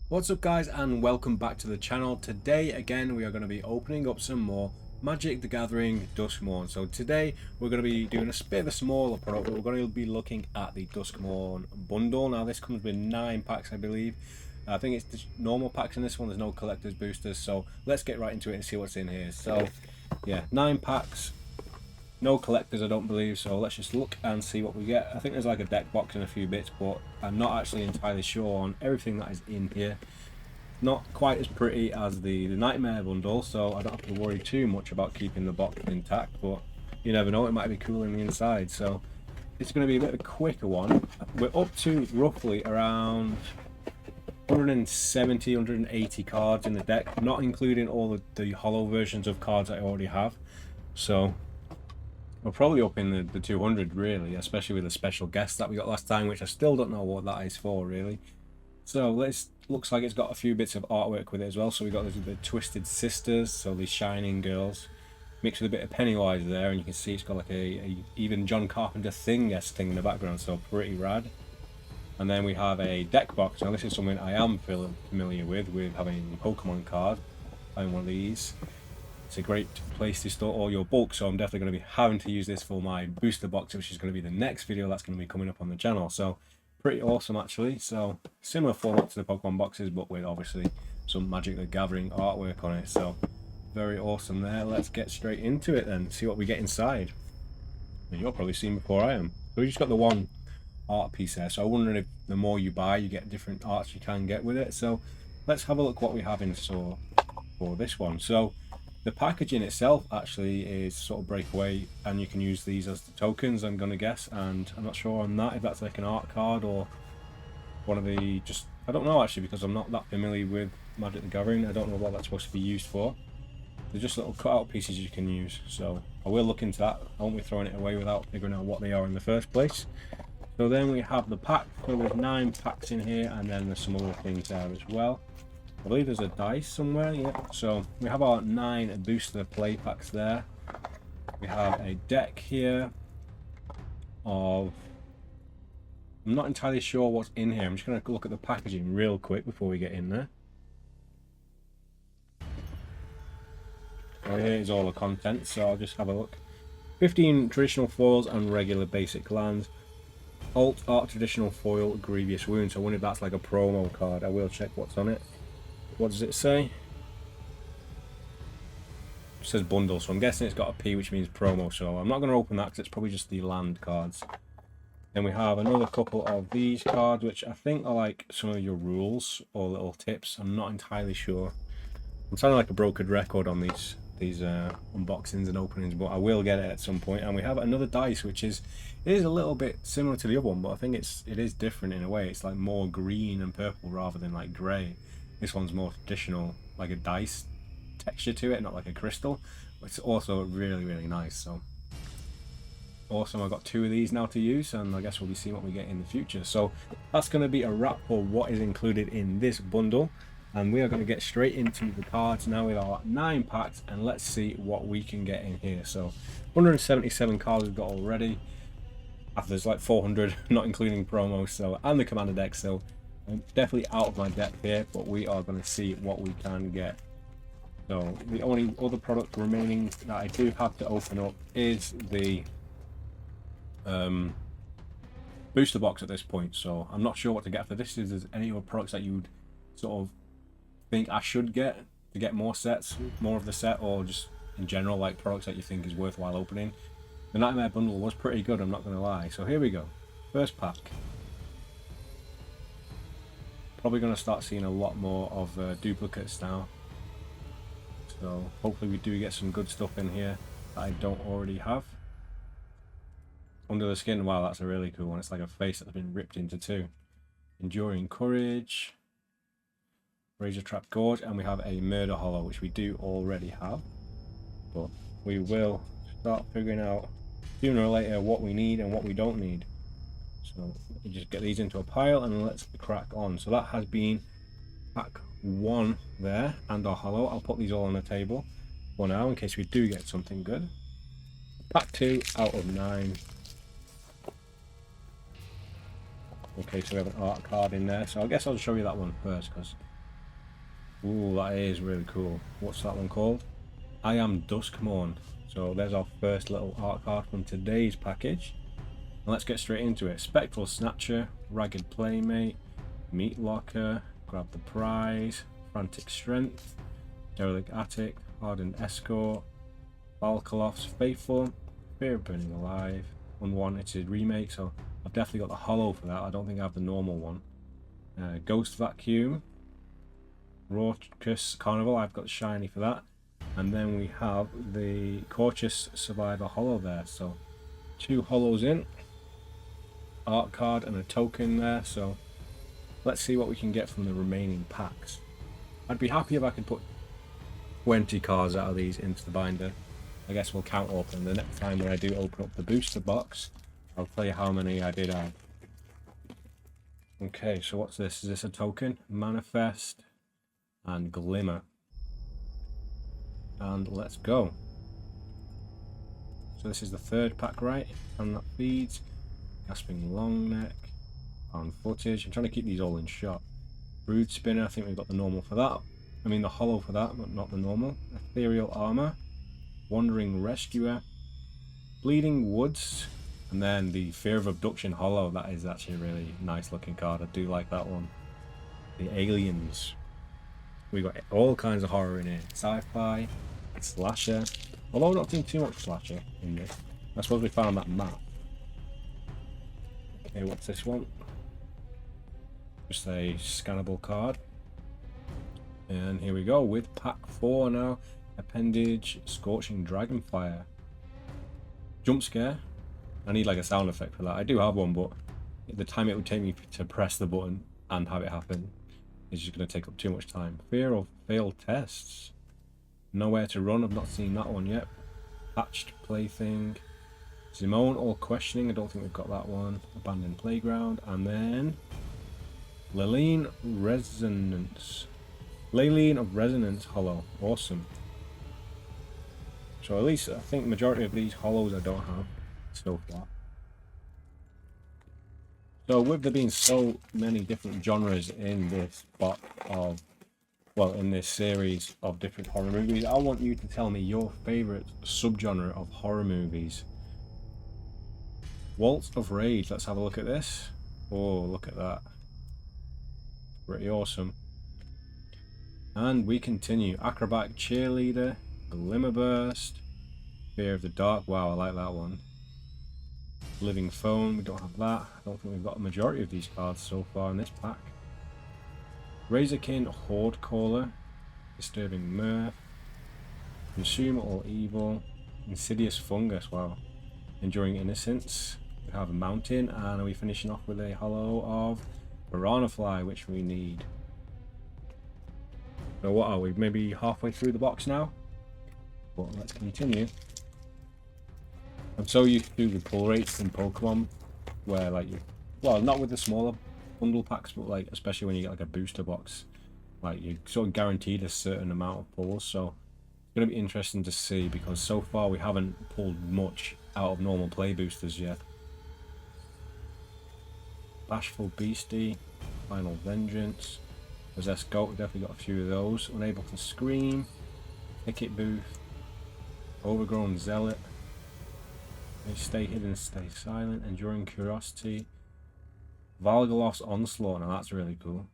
What's up guys, and welcome back to the channel. Today again we are going to be opening up some more Magic the Gathering DuskMourn. So today we're going to be doing a bit of a smaller product, but we're going to be looking at the DuskMourn bundle. Now this comes with 9 packs I believe. I think it's just normal packs in this one, there's no collector's boosters, so let's get right into it and see what's in here. So yeah, 9 packs, no collectors I don't believe, so let's just look and see what we get. I think there's like a deck box and a few bits, but I'm not actually entirely sure on everything that is in here. Not quite as pretty as the Nightmare bundle, so I don't have to worry too much about keeping the box intact, but you never know, it might be cool in the inside. So it's going to be a bit of a quicker one. We're up to roughly around 170, 180 cards in the deck, not including all the hollow versions of cards I already have. So we're probably up in the 200 really, especially with the special guest that we got last time, which I still don't know what that is for really. So looks like it's got a few bits of artwork with it as well. So we got the Twisted Sisters, so these shining girls, mixed with a bit of Pennywise there, and you can see it's got like a even John Carpenter thing in the background, so pretty rad. And then we have a deck box. Now this is something I am familiar with having Pokemon cards, having one of these. It's a great place to store all your bulk, so I'm definitely going to be having to use this for my booster box, which is going to be the next video that's going to be coming up on the channel. So pretty awesome actually. So similar format to the Pokemon boxes, but with obviously some Magic the Gathering artwork on it. So very awesome there. Let's get straight into it then, see what we get inside. And you'll probably seen before I am. So we just got the one art piece there, so I'm wondering if the more you buy you get different arts you can get with it. So let's have a look what we have in store for this one. So the packaging itself actually is sort of breakaway, and you can use these as the tokens, I'm gonna guess, and I'm not sure on that if that's like an art card or one of the, just I don't know actually, because I'm not that familiar with Magic the Gathering. I don't know what that's supposed to be used for. They're just little cutout pieces you can use, so I will look into that. I won't be throwing it away without figuring out what they are in the first place. So then we have the pack, so there's 9 packs in here, and then there's some other things there as well. I believe there's a dice somewhere, yeah. So we have our 9 booster play packs there. We have a deck here of, I'm not entirely sure what's in here. I'm just going to look at the packaging real quick before we get in there. So here is all the content, so I'll just have a look. 15 traditional foils and regular basic lands. Alt Art Traditional Foil Grievous Wound. So I wonder if that's like a promo card. I will check what's on it. What does it say? It says bundle, so I'm guessing it's got a P, which means promo, so I'm not going to open that because it's probably just the land cards. Then we have another couple of these cards, which I think are like some of your rules or little tips. I'm not entirely sure. I'm sounding like a broken record on these unboxings and openings, but I will get it at some point. And we have another dice, which it is a little bit similar to the other one, but I think it is different in a way. It's like more green and purple rather than like grey. This one's more traditional, like a dice texture to it, not like a crystal. But it's also really, really nice. So awesome. I've got 2 of these now to use, and I guess we'll be seeing what we get in the future. So that's going to be a wrap for what is included in this bundle. And we are going to get straight into the cards now with our 9 packs, and let's see what we can get in here. So 177 cards we've got already. After there's like 400, not including promos, so, and the commander deck. So I'm definitely out of my depth here, but we are going to see what we can get. So the only other product remaining that I do have to open up is the booster box at this point. So I'm not sure what to get for this. Is there any other products that you would sort of think I should get to get more sets, more of the set, or just in general like products that you think is worthwhile opening? The Nightmare bundle was pretty good, I'm not going to lie. So here we go. First pack. Probably going to start seeing a lot more of duplicates now. So hopefully we do get some good stuff in here that I don't already have. Under the Skin, wow, that's a really cool one. It's like a face that's been ripped into 2. Enduring Courage. Razor Trap Gorge, and we have a Murder Hollow, which we do already have. But we will start figuring out sooner or later what we need and what we don't need. So let me just get these into a pile and let's crack on. So that has been pack 1 there, and our hollow. I'll put these all on the table for now in case we do get something good. Pack 2 out of 9. Okay, so we have an art card in there, so I guess I'll show you that one first because Ooh, that is really cool. What's that one called? I am DuskMourn. So there's our first little art card from today's package. And let's get straight into it. Spectral Snatcher, Ragged Playmate, Meat Locker, Grab the Prize, Frantic Strength, Derelict Attic, Hardened Escort, Valkalof's Faithful, Fear of Burning Alive, Unwanted Remake, so I've definitely got the holo for that. I don't think I have the normal one. Ghost Vacuum, Raucous Carnival, I've got shiny for that. And then we have the Cautious Survivor holo there, so 2 holos in, art card and a token there, so let's see what we can get from the remaining packs. I'd be happy if I could put 20 cards out of these into the binder. I guess we'll count open the next time when I do open up the booster box. I'll tell you how many I did add. Okay, so what's this? Is this a token? Manifest and Glimmer. And let's go. So this is the 3rd pack, right? And that feeds. Gasping Longneck. Found Footage. I'm trying to keep these all in shot. Brood Spinner, I think we've got the normal for that. I mean the holo for that, but not the normal. Ethereal Armor. Wandering Rescuer. Bleeding Woods. And then the Fear of Abduction holo. That is actually a really nice looking card. I do like that one. The Aliens. We got all kinds of horror in here. Sci-fi. Slasher. Although not doing too much slasher in this. I suppose we found that map. Okay, what's this one? Just a scannable card. And here we go with pack 4 now. Appendage, Scorching Dragonfire. Jump Scare. I need like a sound effect for that. I do have one, but the time it would take me to press the button and have it happen is just going to take up too much time. Fear of Failed Tests. Nowhere to Run, I've not seen that one yet. Patched Plaything. Simone All Questioning, I don't think we've got that one. Abandoned Playground. And then Laline Resonance. Laline of Resonance holo. Awesome. So at least I think the majority of these holos I don't have so far. So with there being so many different genres in this box of, well, in this series of different horror movies, I want you to tell me your favorite subgenre of horror movies. Waltz of Rage, let's have a look at this. Oh, look at that. Pretty awesome. And we continue. Acrobatic Cheerleader, Glimmer Burst, Fear of the Dark, wow, I like that one. Living Phone, we don't have that. I don't think we've got a majority of these cards so far in this pack. Razorkin Horde Caller, Disturbing Mirth, Consume All Evil, Insidious Fungus, wow. Enduring Innocence, we have a Mountain, and are we finishing off with a holo of Piranha Fly, which we need. So what are we, maybe halfway through the box now? But let's continue. I'm so used to the pull rates in Pokemon, where like you, well, not with the smaller bundle packs, but like especially when you get like a booster box, like you sort of guaranteed a certain amount of pulls. So it's going to be interesting to see, because so far we haven't pulled much out of normal play boosters yet. Bashful Beastie, Final Vengeance, Possessed Goat, definitely got a few of those. Unable to Scream, Ticket Booth, Overgrown Zealot, Stay Hidden, Stay Silent, Enduring Curiosity, Valgalof's Onslaught, now that's really cool.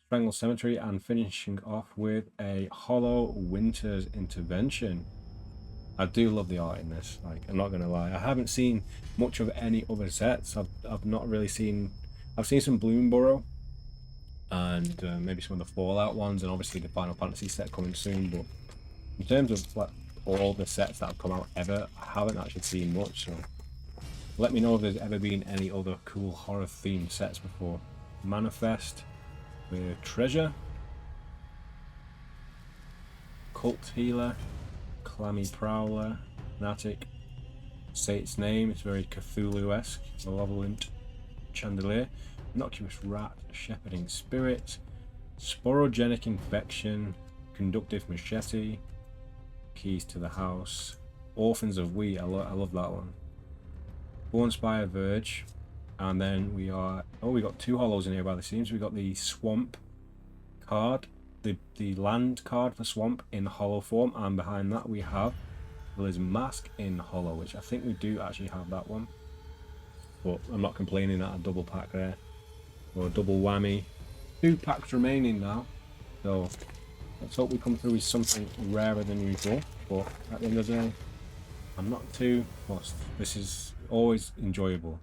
Strangle Cemetery, and finishing off with a holo Winter's Intervention. I do love the art in this, like, I'm not gonna lie. I haven't seen much of any other sets. I've not really seen, I've seen some Bloomborough and maybe some of the Fallout ones, and obviously the Final Fantasy set coming soon, but in terms of like all the sets that have come out ever, I haven't actually seen much, so let me know if there's ever been any other cool horror themed sets before. Manifest with Treasure, Cult Healer, Clammy Prowler, Fanatic, Say Its Name, it's very Cthulhu-esque, Malevolent Chandelier, Innocuous Rat, Shepherding Spirit, Sporogenic Infection, Conductive Machete, Keys to the House, Orphans of Wheat, I love that one. Bornspire Verge, and then we are, oh, we got 2 holos in here by the seams. We got the Swamp card, the land card for Swamp in hollow form, and behind that we have Liz Mask in hollow, which I think we do actually have that one. But I'm not complaining at a double pack there, or a double whammy. 2 packs remaining now, so let's hope we come through with something rarer than usual. But at the end of the day, I'm not too fussed. This is always enjoyable.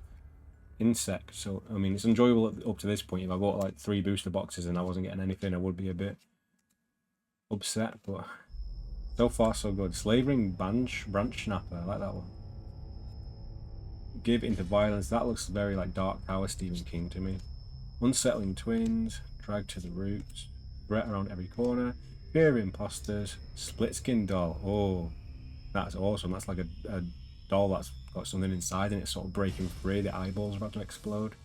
Insect, so I mean it's enjoyable up to this point. If I bought like 3 booster boxes and I wasn't getting anything, I would be a bit upset, but so far so good. Slavering Branch Snapper, I like that one. Give into Violence, that looks very like Dark Tower Stephen King to me. Unsettling Twins, Drag to the Roots, Threat Around Every Corner, Fear of Imposters, Split Skin Doll. Oh, that's awesome. That's like a doll that's got something inside and it's sort of breaking free. The eyeballs are about to explode.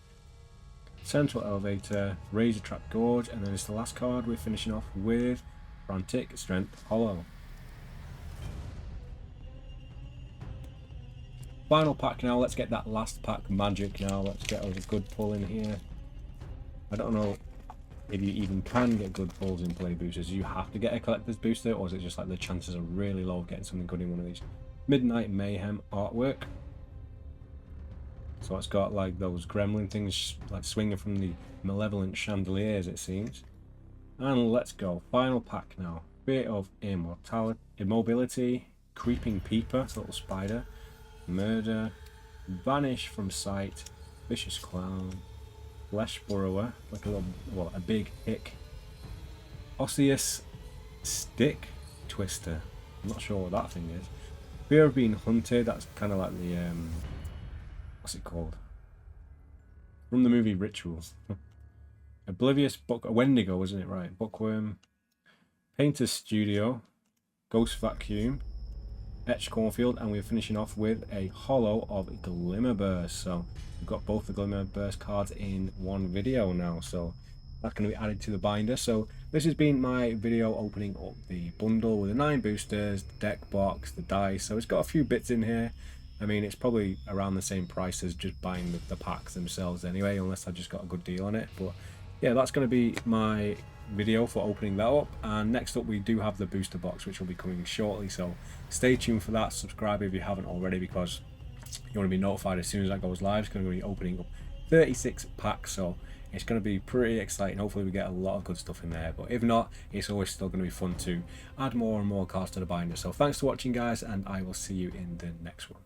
Central Elevator, Razor Trap Gorge, and then it's the last card we're finishing off with Frantic Strength Hollow. Final pack now. Let's get that last pack magic now. Let's get us a good pull in here. I don't know if you even can get good pulls in play boosters. You have to get a collector's booster, or is it just like the chances are really low of getting something good in one of these? Midnight Mayhem artwork. So it's got like those gremlin things like swinging from the malevolent chandeliers, it seems. And let's go. Final pack now. Fear of Immobility, Creeping Peeper, little spider, Murder, Vanish from Sight, Vicious Clown, Flesh Burrower, like a little, well, a big hick, Osseous Stick Twister. I'm not sure what that thing is. Fear of Being Hunted, that's kind of like the what's it called? From the movie Ritual. Oblivious Book, Wendigo, wasn't it? Right. Bookworm, Painter's Studio, Ghost Vacuum, Etch Cornfield, and we're finishing off with a holo of Glimmerburst. So we've got both the Glimmerburst cards in one video now, so that's going to be added to the binder. So this has been my video opening up the bundle with the 9 boosters, the deck box, the dice. So it's got a few bits in here. I mean, it's probably around the same price as just buying the packs themselves anyway, unless I just got a good deal on it. But yeah, that's going to be my video for opening that up. And next up we do have the booster box, which will be coming shortly, so stay tuned for that. Subscribe if you haven't already, because you want to be notified as soon as that goes live. It's going to be opening up 36 packs, so it's going to be pretty exciting. Hopefully we get a lot of good stuff in there, but if not, it's always still going to be fun to add more and more cards to the binder. So thanks for watching, guys, and I will see you in the next one.